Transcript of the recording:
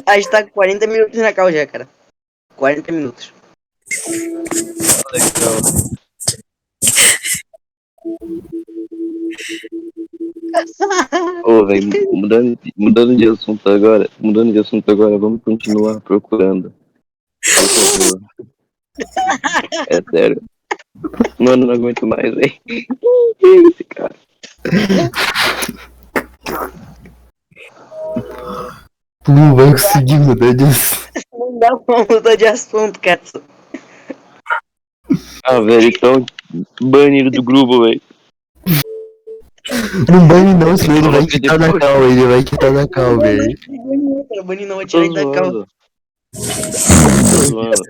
A gente tá com 40 minutos na cal já, cara. 40 minutos. Legal. Ô, velho, mudando de assunto agora, vamos continuar procurando. Por favor. É sério. Mano, não aguento mais, velho. Que é esse cara? Não vai conseguir mudar disso. Não dá pra mudar de assunto, cara. Ah, velho, então banido do grupo, velho. Não bane não, senão ele vai quitar da cal, velho. Bani não, vou Tô tirar ele da cal. zoando. Tô zoando.